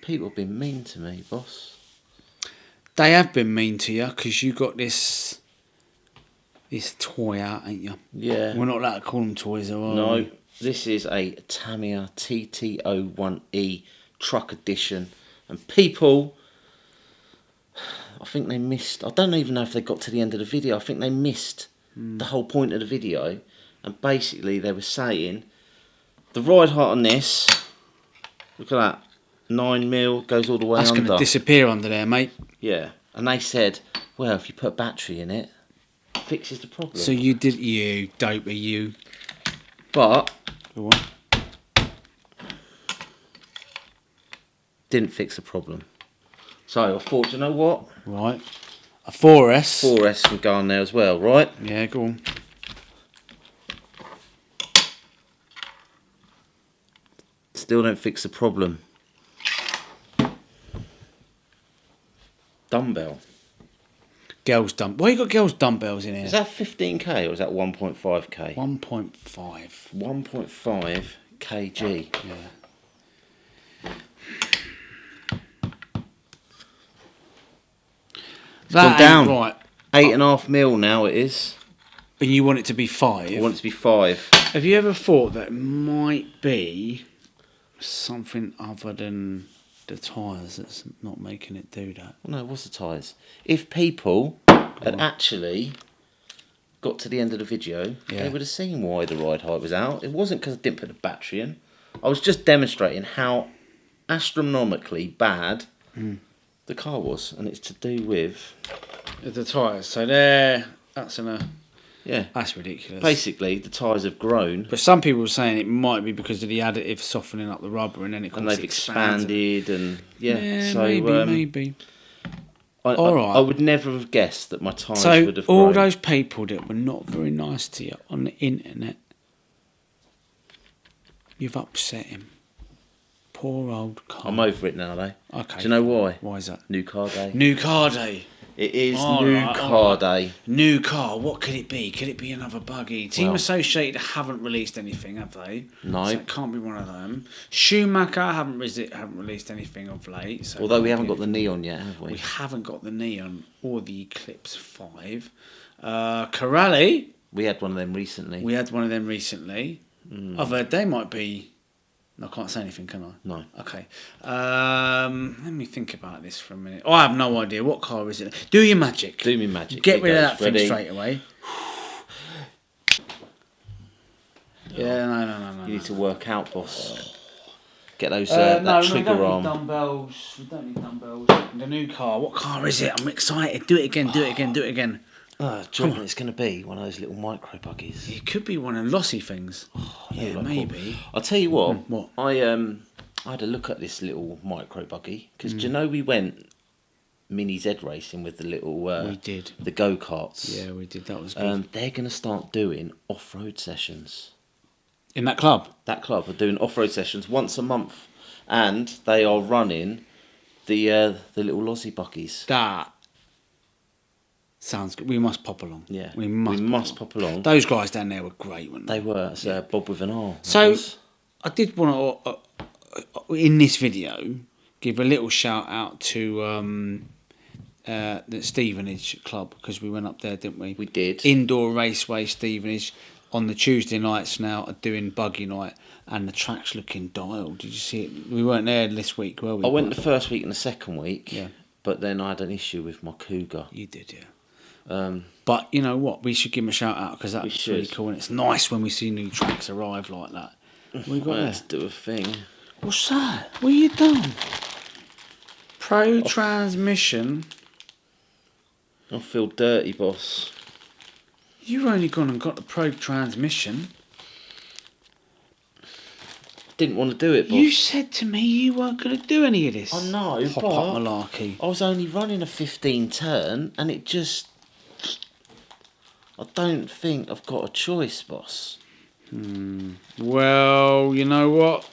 People have been mean to me, boss. They have been mean to you because you got this toy out, ain't you? Yeah. We're not allowed to call them toys, are we? No, this is a Tamiya TT01E truck edition. And people, I think they missed, I don't even know if they got to the end of the video. I think they missed the whole point of the video. And basically they were saying, the ride height on this, look at that, 9mm, goes all the way That's under. going to disappear under there, mate. Yeah, and they said, well, if you put a battery in it, it fixes the problem. So you dopey, you. But Go on. didn't fix the problem. So I thought, you know what? Right. A 4S. 4S can go on there as well, right? Yeah, go on. Still don't fix the problem. Dumbbell. Girls dumb. Why you got girls dumbbells in here? Is that 15k or is that 1.5k? 1.5. 1.5 kg. Yeah. Gone down. Right. 8.5mm now it is. And you want it to be 5? I want it to be 5. Have you ever thought that it might be something other than the tyres that's not making it do that? Well, no, what's the tyres? If people had actually got to the end of the video, they would have seen why the ride height was out. It wasn't because I didn't put the battery in. I was just demonstrating how astronomically bad the car was, and it's to do with The tyres. So there, that's yeah. that's ridiculous. Basically, the tyres have grown, But some people were saying it might be because of the additive softening up the rubber, and then it and they've expanded, and Yeah, so maybe. I would never have guessed that my tyres So would have all grown. those people that were not very nice to you on the internet, you've upset him. Poor old car. I'm over it now, though. Okay. Do you know why? Why is that? New car day. New car day. It is All new right, car all right. day. New car. What could it be? Could it be another buggy? Team Well- Associated haven't released anything, have they? No. So it can't be one of them. Schumacher haven't released anything of late. So Although we it haven't can't got be the neon yet, have We we? haven't got the Neon or the Eclipse 5. Corrali, We had one of them recently. we had one of them recently. I've heard they might be... I can't say anything, can I? No. Okay. Let me think about this for a minute. I have no idea. What car is it? Do your magic. Do me magic. Get Here rid of goes. that thing Ready? straight away. Yeah, no. You need to work out, boss. Get those No, that we trigger don't arm. need dumbbells. We don't need dumbbells. The new car. What car is it? I'm excited. Do it again. Do it again. Do you know what it's going to be? One of those little micro buggies. It could be one of the lossy things. Yeah, like maybe. I'll tell you what. What? I had a look at this little micro buggy because do you know we went mini Z racing with the little We did. the go karts. Yeah, we did. That was good. They're going to start doing off road sessions. In that club? That club are doing off road sessions once a month, and they are running the little Lozzie buggies. That sounds good. We must pop along. Yeah, We must pop along. Those guys down there were great, weren't they? They were. It's Bob with an R. that So, was. I did want to, in this video, give a little shout out to the Stevenage Club, because we went up there, didn't we? We did. Indoor Raceway Stevenage. On the Tuesday nights now are doing buggy night, and the track's looking dialed. Did you see it? We weren't there this week, were we? I went the first week and the second week. Yeah. But then I had an issue with my Cougar. You did, yeah. But you know what? We should give him a shout out because that's really cool, and it's nice when we see new tracks arrive like that. We got Let's there. do a thing. What's that? What you done? Pro transmission. I feel dirty, boss. You've only gone and got the Pro transmission. Didn't want to do it, boss. You said to me you weren't going to do any of this. I know, Pop but up malarkey. I was only running a 15 turn, and it just... I don't think I've got a choice, boss. Well, you know what?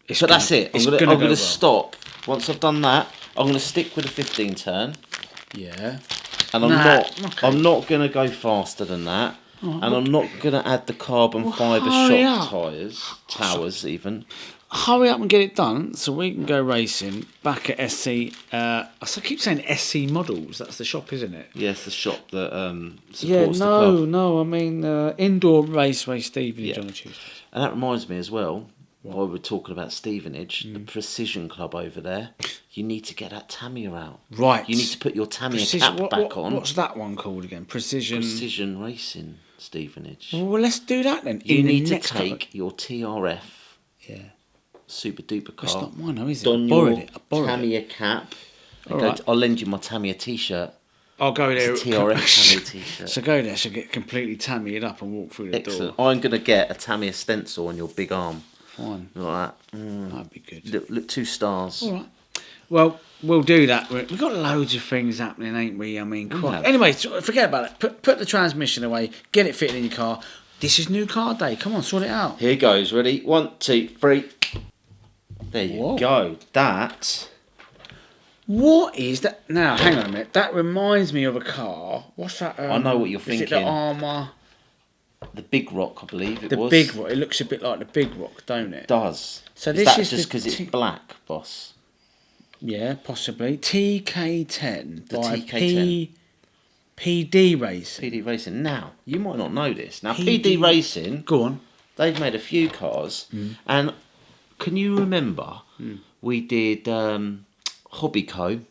But that's it. I'm gonna gonna go well. stop. Once I've done that, I'm gonna stick with a 15 turn, Yeah. and I'm Nah, not. okay. I'm not gonna go faster than that, and I'm not gonna add the carbon fibre hurry shock up. towers even. hurry up and get it done so we can go racing back at SC. I keep saying SC Models. That's the shop, isn't it? Yes, the shop that supports Yeah, the club. no. I mean, Indoor Raceway Stevenage on a Tuesday. And that reminds me as well, while we're talking about Stevenage, the Precision Club over there, you need to get that Tamiya out. Right. You need to put your Tamiya Precision, cap back on. What's that one called again? Precision Racing Stevenage. Well, let's do that then. You need to take your TRF super duper car. It's not mine, though, is it? Don I borrowed your it. I borrowed Tamiya it. cap. Right. I'll lend you my Tamiya t-shirt. I'll go there. It's a TRF Tamiya t-shirt. So go there, so get completely Tamia'd up and walk through the Excellent. door. I'm going to get a Tamiya stencil on your big arm. Fine. Like that. That'd be good. Look 2 stars. All right. Well, we'll do that. We've got loads of things happening, ain't we? I mean, anyway, forget about it. Put the transmission away. Get it fitted in your car. This is new car day. Come on, sort it out. Here goes. Ready? 1, 2, 3. There you go. That. What is that? Now, hang on a minute. That reminds me of a car. What's that? I know what you're thinking. Is it the Armour? The Big Rock, I believe it was. The Big Rock. It looks a bit like the Big Rock, don't it? It does. So is this that is just because it's black, boss? Yeah, possibly. TK10 The by TK10. PD Racing. PD Racing. Now, you might not know this. Now, PD Racing, Go on. they've made a few cars. And can you remember we did Hobbyco,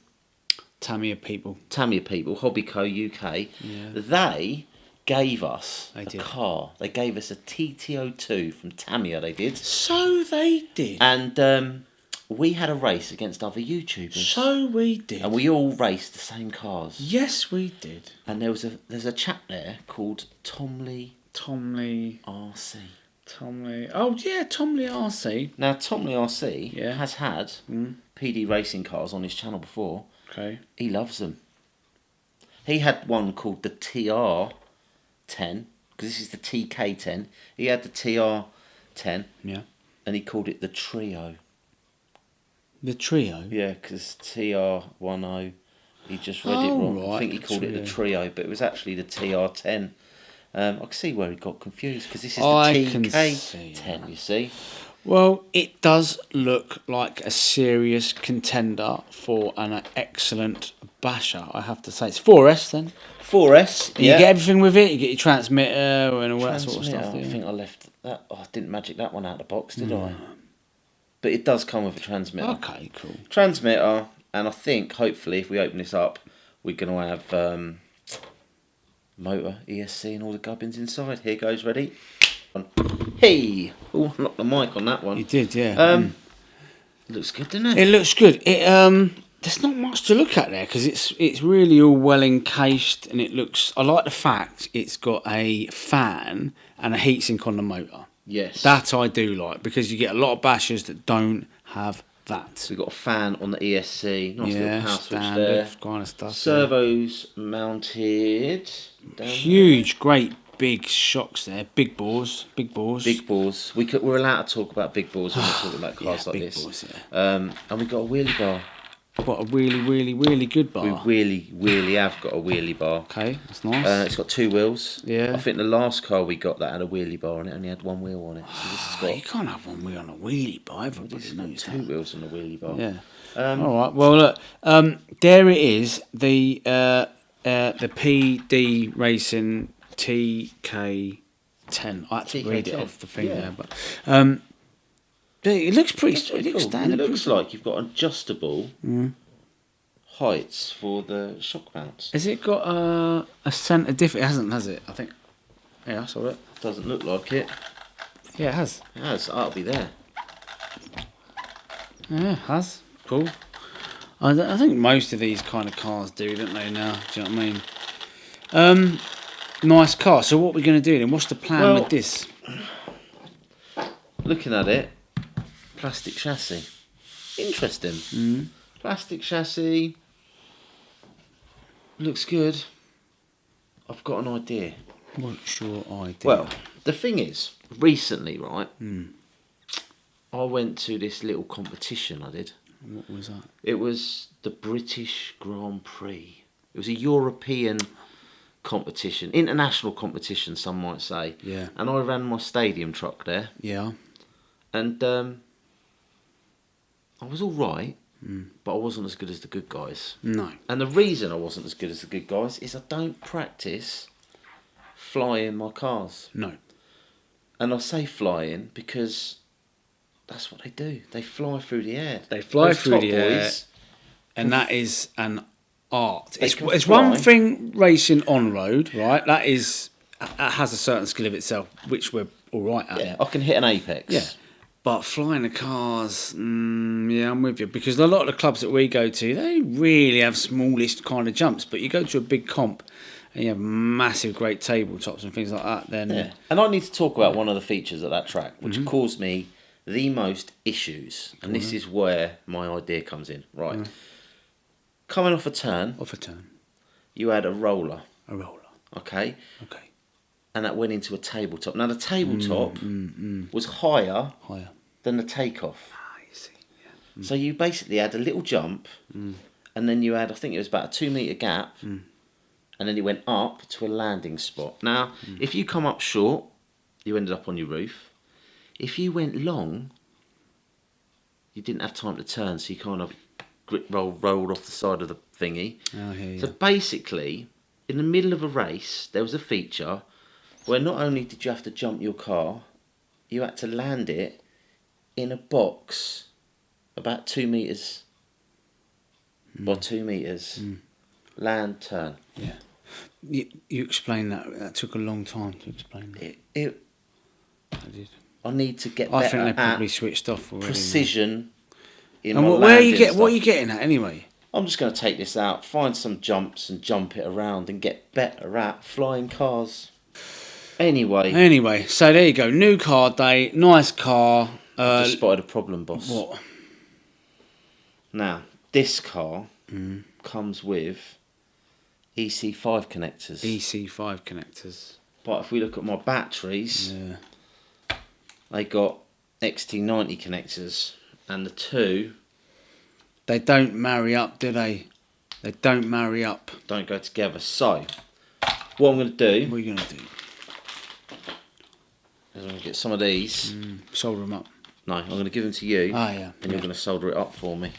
Tamiya people, Hobbyco UK. Yeah. They gave us They did. car. They gave us a TT02 from Tamiya, they did. So they did. And we had a race against other YouTubers. So we did. And we all raced the same cars. Yes, we did. And there's a chap there called Tom Lee RC. Oh, yeah, Tom Lee RC. Now, Tom Lee RC Yeah. has had PD racing cars on his channel before. Okay. He loves them. He had one called the TR10, because this is the TK10. He had the TR10. Yeah. And he called it the Trio. The Trio? Yeah, because TR10, he just read it Oh, wrong. right, I think he the called it the Trio, but it was actually the TR10. I can see where he got confused, because this is the TK10, you see. Well, it does look like a serious contender for an excellent basher, I have to say. It's 4S then. 4S, And you get everything with it. You get your transmitter and all that sort of stuff. I think I left that. Oh, I didn't magic that one out of the box, did I? But it does come with a transmitter. Okay, cool. Transmitter, and I think hopefully if we open this up, we're going to have motor, ESC, and all the gubbins inside. Here goes, ready? Hey! Oh, knocked the mic on that one. You did, yeah. Looks good, doesn't it? It looks good. There's not much to look at there because it's really all well encased, and it looks. I like the fact it's got a fan and a heatsink on the motor. Yes. That I do like because you get a lot of bashers that don't have that. So we've got a fan on the ESC. Nice little power switch standard there. kind of stuff. Servos mounted. Huge, great, big shocks there. Big bores. Big balls. We're allowed to talk about big balls when we're talking about cars like big this. balls, yeah. And we've got a wheelie bar. What a really, really, really good bar. We really have got a wheelie bar. Okay, that's nice. It's got 2 wheels. Yeah. I think the last car we got that had a wheelie bar and it only had 1 wheel on it. So this has got You can't have one wheel on a wheelie bar. Everybody knows 2 that. wheels on a wheelie bar. Yeah. All right. Well, look. There it is. The PD Racing TK10. I had to read it TK10, off the thing yeah. there, but it looks pretty. It looks Cool. standard. It looks like you've got adjustable heights for the shock mounts. Has it got a centre diff? It hasn't, has it? I think. Yeah, I saw it. Doesn't look like it. Yeah, it has. It has. That'll be there. Yeah, it has. Cool. I think most of these kind of cars do, don't they? Now, do you know what I mean? Nice car. So what are we going to do then? What's the plan with this? Looking at it, plastic chassis. Interesting. Plastic chassis. Looks good. I've got an idea. What's your idea? Well, the thing is, recently, right, I went to this little competition I did. What was that? It was the British Grand Prix. It was a European competition, international competition, some might say. Yeah. And I ran my stadium truck there. Yeah. And I was all right, but I wasn't as good as the good guys. No. And the reason I wasn't as good as the good guys is I don't practice flying my cars. No. And I say flying because that's what they do. They fly through the air. They fly Those through top the air, boys, and that is an art. It's can one fly. thing racing on road, right? That has a certain skill of itself, which we're all right at. yeah, I can hit an apex. Yeah. But flying the cars, yeah, I'm with you. Because a lot of the clubs that we go to, they really have smallish kind of jumps. But you go to a big comp and you have massive, great tabletops and things like that, then... Yeah. And I need to talk about one of the features of that track, which caused me the most issues. And this is where my idea comes in. Right. Coming off a turn, you had a roller. A roller. Okay. Okay. And that went into a tabletop. Now, the tabletop was higher than the takeoff. Ah, you see. Yeah. So you basically had a little jump, and then you had, I think it was about a 2 metre gap, and then it went up to a landing spot. Now, if you come up short, you ended up on your roof. If you went long, you didn't have time to turn, so you kind of rolled off the side of the thingy. Oh, yeah. So basically, in the middle of a race, there was a feature where not only did you have to jump your car, you had to land it in a box about 2 metres by 2 metres. Land, turn. Yeah. You explained that. That took a long time to explain that. I did. I need to get I better think they probably at switched off already. precision in And my what are landing you stuff. what are you getting at anyway? I'm just going to take this out, find some jumps and jump it around and get better at flying cars. Anyway, So there you go. New car day. Nice car. just spotted a problem, boss. What? Now, this car comes with EC5 connectors. EC5 connectors. But if we look at my batteries, they got XT90 connectors, and the two They don't marry up, do they? They don't marry up. don't go together. So, what I'm going to do What are you going to do? is I'm going to get some of these. Solder them up. No, I'm going to give them to you, Ah, yeah. and you're going to solder it up for me.